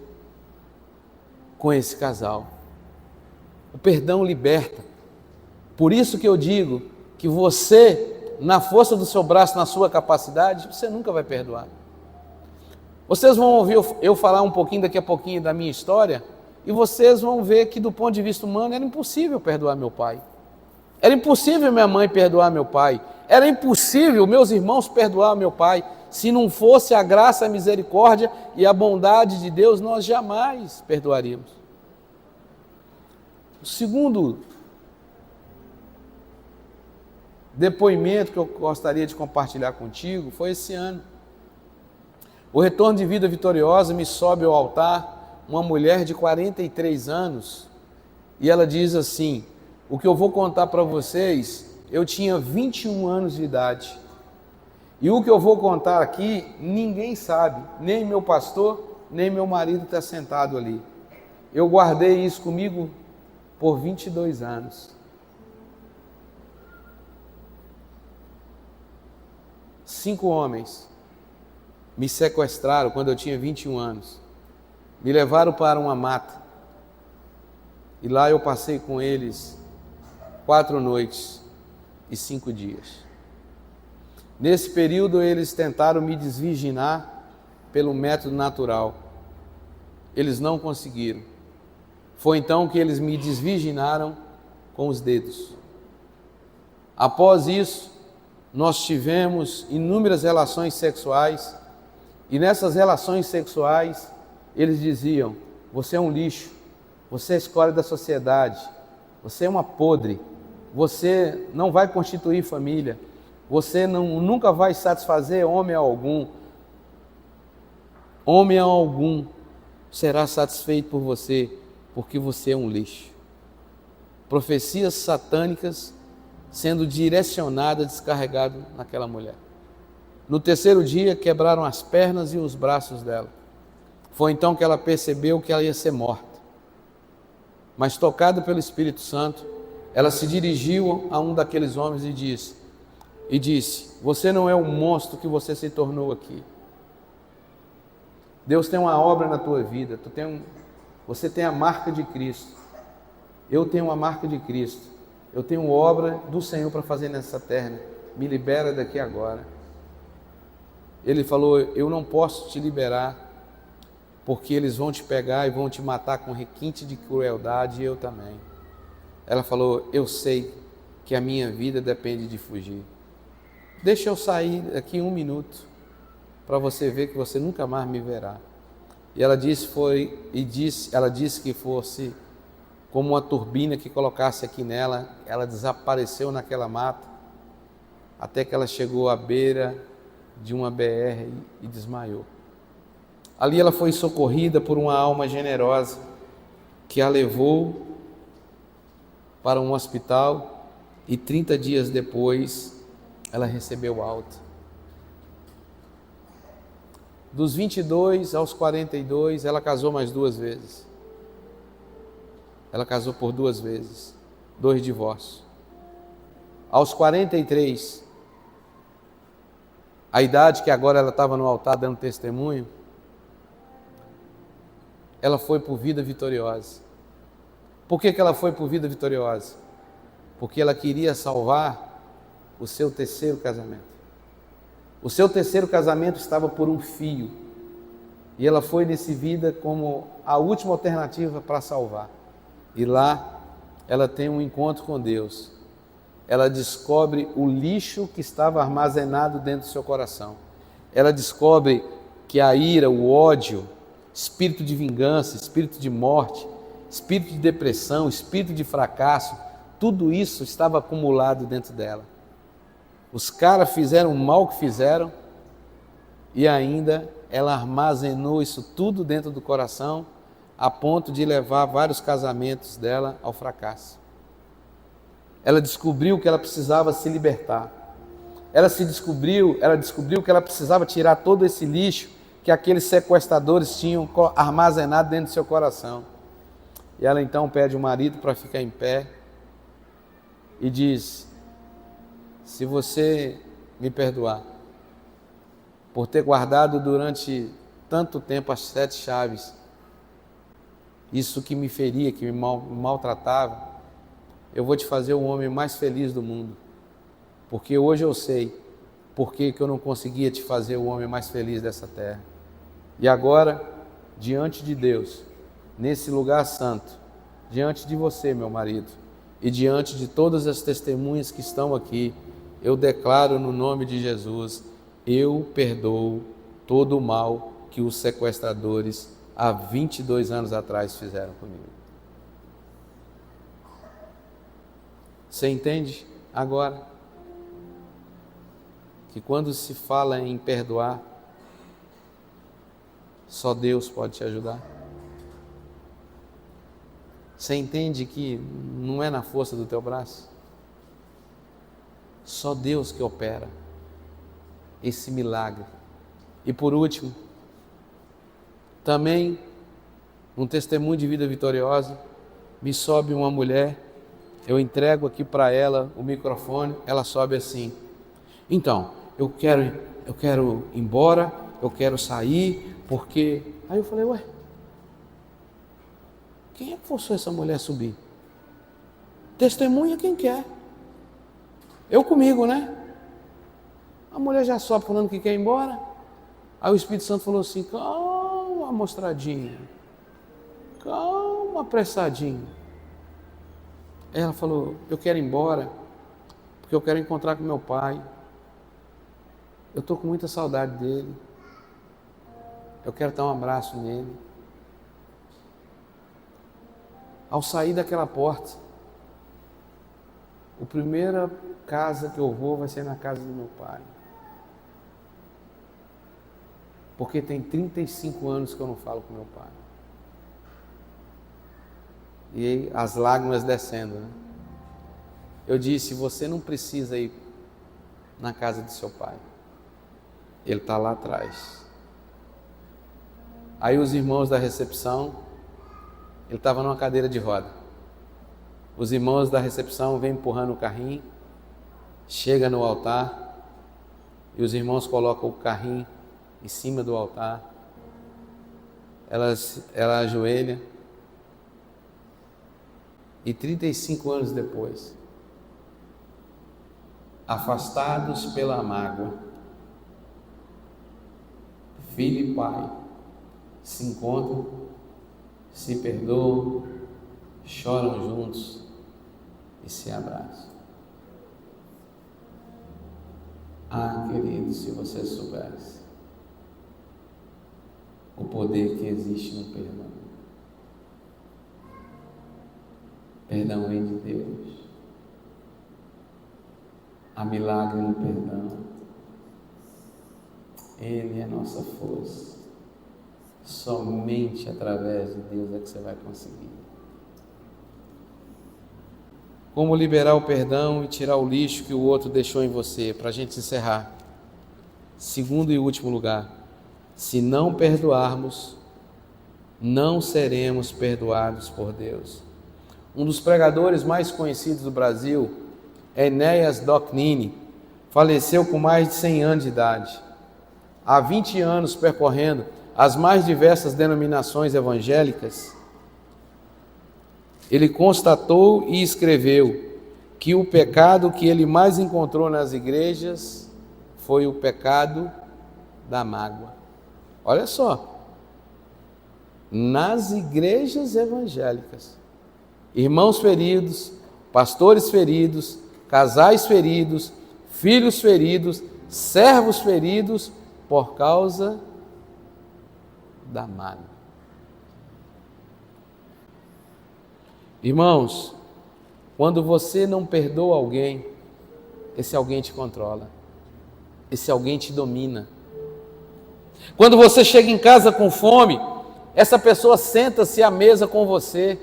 com esse casal. O perdão liberta. Por isso que eu digo que você, na força do seu braço, na sua capacidade, você nunca vai perdoar. Vocês vão ouvir eu falar um pouquinho daqui a pouquinho da minha história e vocês vão ver que do ponto de vista humano era impossível perdoar meu pai. Era impossível minha mãe perdoar meu pai. Era impossível meus irmãos perdoar meu pai. Se não fosse a graça, a misericórdia e a bondade de Deus, nós jamais perdoaríamos. O segundo depoimento que eu gostaria de compartilhar contigo foi esse ano. O Retorno de Vida Vitoriosa me sobe ao altar uma mulher de 43 anos e ela diz assim: o que eu vou contar para vocês, eu tinha 21 anos de idade. E o que eu vou contar aqui, ninguém sabe, nem meu pastor, nem meu marido está sentado ali. Eu guardei isso comigo por 22 anos. 5 homens me sequestraram quando eu tinha 21 anos. Me levaram para uma mata. E lá eu passei com eles 4 noites e 5 dias. Nesse período eles tentaram me desvirginar pelo método natural. Eles não conseguiram. Foi então que eles me desvirginaram com os dedos. Após isso, nós tivemos inúmeras relações sexuais, e nessas relações sexuais, eles diziam: você é um lixo, você é a escória da sociedade, você é uma podre, você não vai constituir família, você nunca vai satisfazer homem algum será satisfeito por você, porque você é um lixo. Profecias satânicas sendo direcionada, descarregada naquela mulher. No terceiro dia, quebraram as pernas e os braços dela. Foi então que ela percebeu que ela ia ser morta. Mas, tocada pelo Espírito Santo, ela se dirigiu a um daqueles homens e disse: você não é o monstro que você se tornou aqui. Deus tem uma obra na tua vida, você tem a marca de Cristo. Eu tenho a marca de Cristo. Eu tenho obra do Senhor para fazer nessa terra. Me libera daqui agora. Ele falou: eu não posso te liberar, porque eles vão te pegar e vão te matar com requinte de crueldade, e eu também. Ela falou: eu sei que a minha vida depende de fugir. Deixa eu sair daqui 1 minuto, para você ver que você nunca mais me verá. E ela disse que fosse como uma turbina que colocasse aqui nela. Ela desapareceu naquela mata, até que ela chegou à beira de uma BR e desmaiou. Ali ela foi socorrida por uma alma generosa, que a levou para um hospital, e 30 dias depois ela recebeu alta. Dos 22 aos 42, ela casou mais 2 vezes. Ela casou por 2 vezes, 2 divórcios. Aos 43, a idade que agora ela estava no altar dando testemunho, ela foi por vida vitoriosa. Por que ela foi por vida vitoriosa? Porque ela queria salvar o seu terceiro casamento. O seu terceiro casamento estava por um fio, e ela foi nesse vida como a última alternativa para salvar. E lá ela tem um encontro com Deus. Ela descobre o lixo que estava armazenado dentro do seu coração. Ela descobre que a ira, o ódio, espírito de vingança, espírito de morte, espírito de depressão, espírito de fracasso, tudo isso estava acumulado dentro dela. Os caras fizeram o mal que fizeram, e ainda ela armazenou isso tudo dentro do coração, a ponto de levar vários casamentos dela ao fracasso. Ela descobriu que ela precisava se libertar. Ela descobriu que ela precisava tirar todo esse lixo que aqueles sequestradores tinham armazenado dentro do seu coração. E ela então pede o marido para ficar em pé e diz: se você me perdoar por ter guardado durante tanto tempo as 7 chaves, isso que me feria, que me maltratava, eu vou te fazer o homem mais feliz do mundo, porque hoje eu sei por que eu não conseguia te fazer o homem mais feliz dessa terra. E agora, diante de Deus, nesse lugar santo, diante de você, meu marido, e diante de todas as testemunhas que estão aqui, eu declaro no nome de Jesus, eu perdoo todo o mal que os sequestradores há 22 anos atrás fizeram comigo. Você entende agora que quando se fala em perdoar, só Deus pode te ajudar? Você entende que não é na força do teu braço? Só Deus que opera esse milagre. E por último, também um testemunho de vida vitoriosa, me sobe uma mulher, eu entrego aqui para ela o microfone, ela sobe assim: então, eu quero ir embora, eu quero sair, porque... Aí eu falei, ué, quem é que forçou essa mulher a subir? Testemunha quem quer. Eu comigo, né? A mulher já sobe falando que quer ir embora. Aí o Espírito Santo falou assim: calma, mostradinha. Calma, apressadinho. Ela falou: eu quero ir embora, porque eu quero encontrar com meu pai. Eu estou com muita saudade dele. Eu quero dar um abraço nele. Ao sair daquela porta, a primeira casa que eu vou vai ser na casa do meu pai. Porque tem 35 anos que eu não falo com meu pai. E aí, as lágrimas descendo, né? Eu disse: você não precisa ir na casa de seu pai. Ele está lá atrás. Aí os irmãos da recepção, ele estava numa cadeira de roda. Os irmãos da recepção vêm empurrando o carrinho, chega no altar, e os irmãos colocam o carrinho em cima do altar. Ela ajoelha, e 35 anos depois, afastados pela mágoa, filho e pai se encontram, se perdoam, choram juntos e se abraçam. Ah, querido, se você soubesse o poder que existe no perdão. Perdão vem de Deus. Há milagre no perdão. Ele é a nossa força. Somente através de Deus é que você vai conseguir. Como liberar o perdão e tirar o lixo que o outro deixou em você? Para a gente encerrar. Segundo e último lugar, se não perdoarmos, não seremos perdoados por Deus. Um dos pregadores mais conhecidos do Brasil, Enéas Docnini, faleceu com mais de 100 anos de idade. Há 20 anos percorrendo as mais diversas denominações evangélicas, ele constatou e escreveu que o pecado que ele mais encontrou nas igrejas foi o pecado da mágoa. Olha só, nas igrejas evangélicas, irmãos feridos, pastores feridos, casais feridos, filhos feridos, servos feridos por causa da mágoa. Irmãos, quando você não perdoa alguém, esse alguém te controla, esse alguém te domina. Quando você chega em casa com fome, essa pessoa senta-se à mesa com você.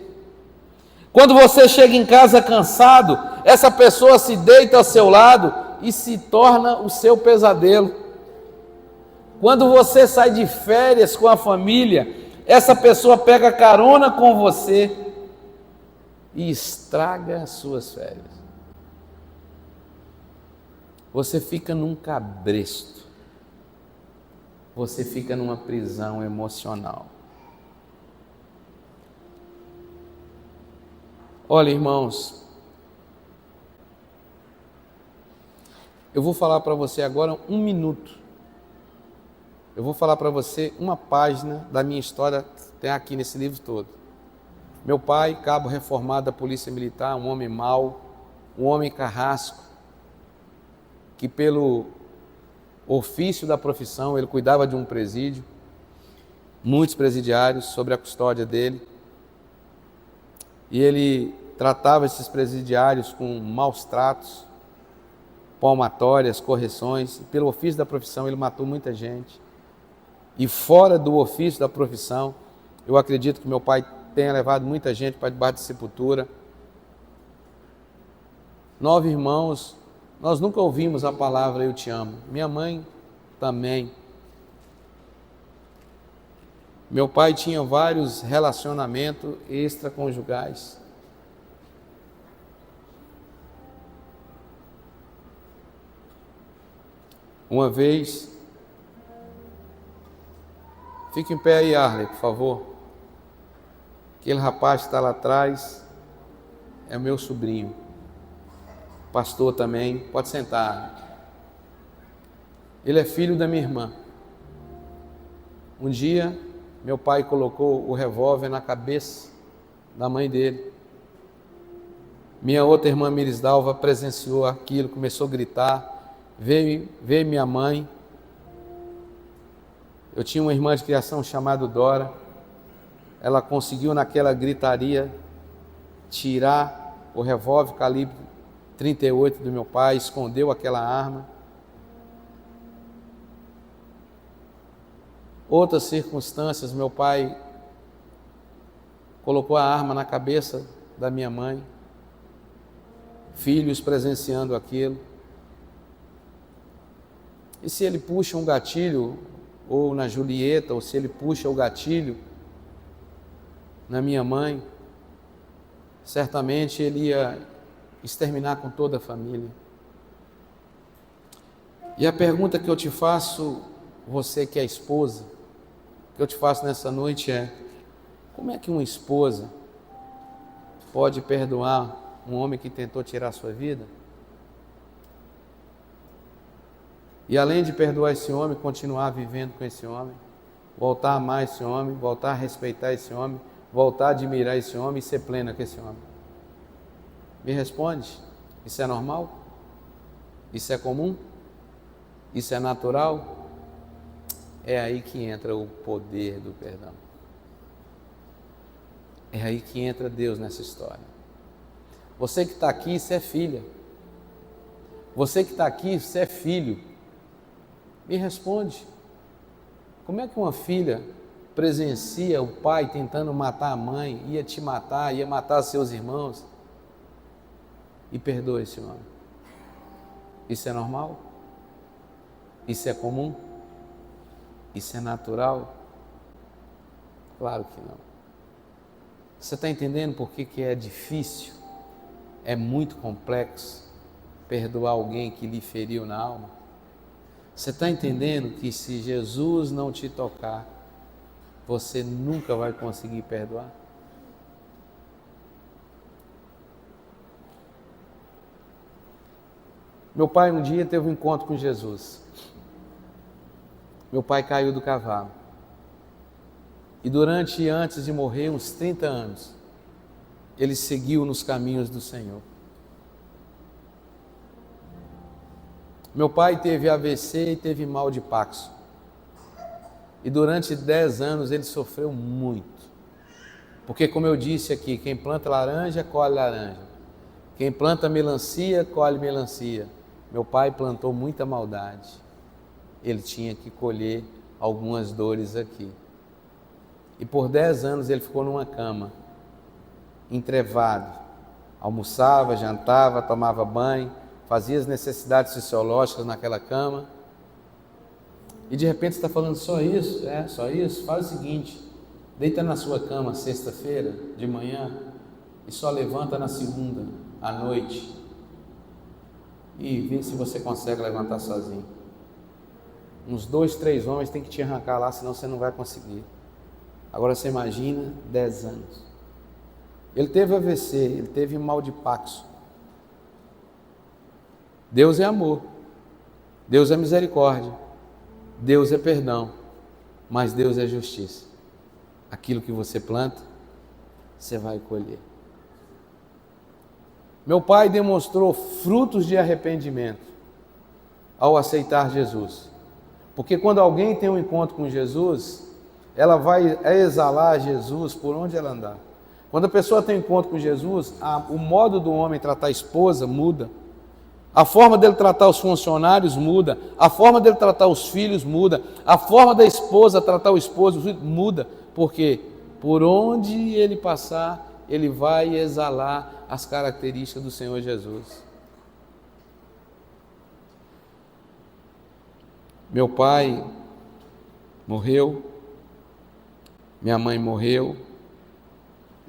Quando você chega em casa cansado, essa pessoa se deita ao seu lado e se torna o seu pesadelo. Quando você sai de férias com a família, essa pessoa pega carona com você e estraga as suas férias. Você fica num cabresto. Você fica numa prisão emocional. Olha, irmãos, eu vou falar para você agora 1 minuto. Eu vou falar para você uma página da minha história que tem aqui nesse livro todo. Meu pai, cabo reformado da Polícia Militar, um homem mau, um homem carrasco, que pelo ofício da profissão ele cuidava de um presídio, muitos presidiários sob a custódia dele, e ele tratava esses presidiários com maus tratos, palmatórias, correções. Pelo ofício da profissão ele matou muita gente, e fora do ofício da profissão, eu acredito que meu pai tenha levado muita gente para debaixo de sepultura. 9 irmãos, nós nunca ouvimos a palavra eu te amo. Minha mãe também. Meu pai tinha vários relacionamentos extraconjugais. Uma vez, fique em pé aí, Arley, por favor. Aquele rapaz que está lá atrás é o meu sobrinho, pastor também, pode sentar. Ele é filho da minha irmã. Um dia, meu pai colocou o revólver na cabeça da mãe dele. Minha outra irmã Mirisdalva presenciou aquilo, começou a gritar, veio minha mãe. Eu tinha uma irmã de criação chamada Dora. Ela conseguiu naquela gritaria tirar o revólver calibre 38 do meu pai, escondeu aquela arma. Outras circunstâncias, meu pai colocou a arma na cabeça da minha mãe, filhos presenciando aquilo. E se ele puxa um gatilho, ou na Julieta, ou se ele puxa o gatilho na minha mãe, certamente ele ia exterminar com toda a família. E a pergunta que eu te faço, você que é esposa, que eu te faço nessa noite é: como é que uma esposa pode perdoar um homem que tentou tirar a sua vida? E além de perdoar esse homem, continuar vivendo com esse homem, voltar a amar esse homem, voltar a respeitar esse homem, voltar a admirar esse homem e ser plena com esse homem. Me responde, isso é normal? Isso é comum? Isso é natural? É aí que entra o poder do perdão. É aí que entra Deus nessa história. Você que está aqui, você é filha. Você que está aqui, você é filho. Me responde, como é que uma filha presencia o pai tentando matar a mãe, ia te matar, ia matar seus irmãos, e perdoa esse homem? Isso é normal? Isso é comum? Isso é natural? Claro que não. Você está entendendo por que é difícil, é muito complexo perdoar alguém que lhe feriu na alma? Você está entendendo que se Jesus não te tocar, você nunca vai conseguir perdoar? Meu pai um dia teve um encontro com Jesus. Meu pai caiu do cavalo. E antes de morrer, uns 30 anos, ele seguiu nos caminhos do Senhor. Meu pai teve AVC e teve mal de Paxo. E durante 10 anos ele sofreu muito. Porque, como eu disse aqui, quem planta laranja, colhe laranja. Quem planta melancia, colhe melancia. Meu pai plantou muita maldade. Ele tinha que colher algumas dores aqui. E por 10 anos ele ficou numa cama, entrevado. Almoçava, jantava, tomava banho, fazia as necessidades fisiológicas naquela cama. E de repente você está falando só isso? É, só isso? Faz o seguinte, deita na sua cama sexta-feira de manhã e só levanta na segunda à noite. E vê se você consegue levantar sozinho. Uns 2, 3 homens tem que te arrancar lá, senão você não vai conseguir. Agora você imagina 10 anos. Ele teve AVC, ele teve mal de Paxo. Deus é amor, Deus é misericórdia, Deus é perdão, mas Deus é justiça. Aquilo que você planta, você vai colher. Meu pai demonstrou frutos de arrependimento ao aceitar Jesus. Porque quando alguém tem um encontro com Jesus, ela vai exalar Jesus por onde ela andar. Quando a pessoa tem um encontro com Jesus, o modo do homem tratar a esposa muda. A forma dele tratar os funcionários muda. A forma dele tratar os filhos muda. A forma da esposa tratar o esposo muda. Porque por onde ele passar, ele vai exalar as características do Senhor Jesus. Meu pai morreu, minha mãe morreu,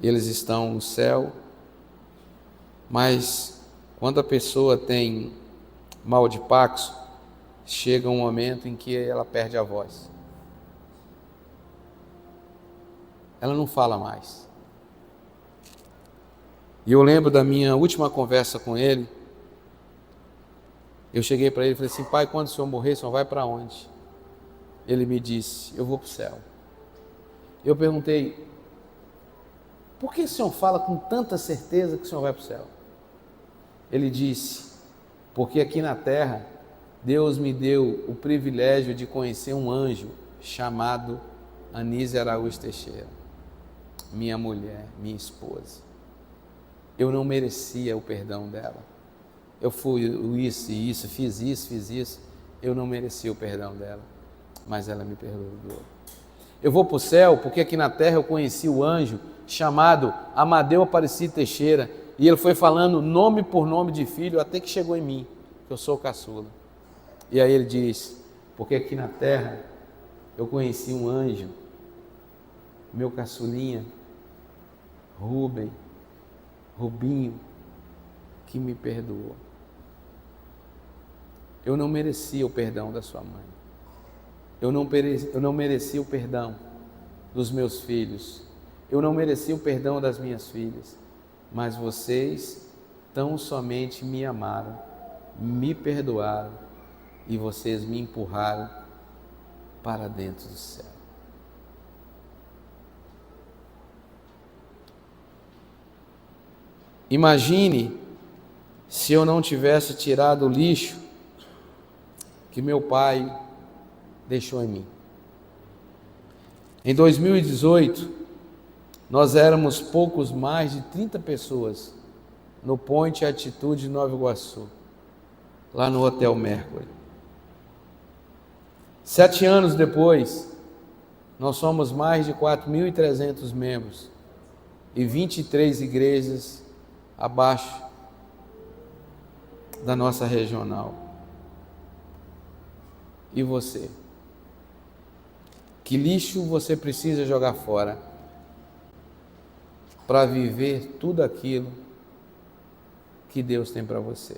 eles estão no céu, mas quando a pessoa tem mal de Paxo, chega um momento em que ela perde a voz. Ela não fala mais. E eu lembro da minha última conversa com ele. Eu cheguei para ele e falei assim: pai, quando o senhor morrer, o senhor vai para onde? Ele me disse: eu vou para o céu. Eu perguntei: por que o senhor fala com tanta certeza que o senhor vai para o céu? Ele disse: porque aqui na terra, Deus me deu o privilégio de conhecer um anjo chamado Anísia Araújo Teixeira, minha mulher, minha esposa. Eu não merecia o perdão dela. Eu fui isso e isso, fiz isso. Eu não merecia o perdão dela, mas ela me perdoou. Eu vou para o céu porque aqui na terra eu conheci o anjo chamado Amadeu Aparecido Teixeira, e ele foi falando nome por nome de filho até que chegou em mim, que eu sou o caçula. E aí ele diz: porque aqui na terra eu conheci um anjo, meu caçulinha, Rubinho, que me perdoou. Eu não merecia o perdão da sua mãe. Eu não merecia o perdão dos meus filhos. Eu não merecia o perdão das minhas filhas. Mas vocês tão somente me amaram, me perdoaram e vocês me empurraram para dentro do céu. Imagine se eu não tivesse tirado o lixo que meu pai deixou em mim. Em 2018, nós éramos poucos mais de 30 pessoas no Ponte Atitude de Nova Iguaçu, lá no Hotel Mercury. 7 anos depois, nós somos mais de 4.300 membros e 23 igrejas abaixo da nossa regional. E você? Que lixo você precisa jogar fora para viver tudo aquilo que Deus tem para você?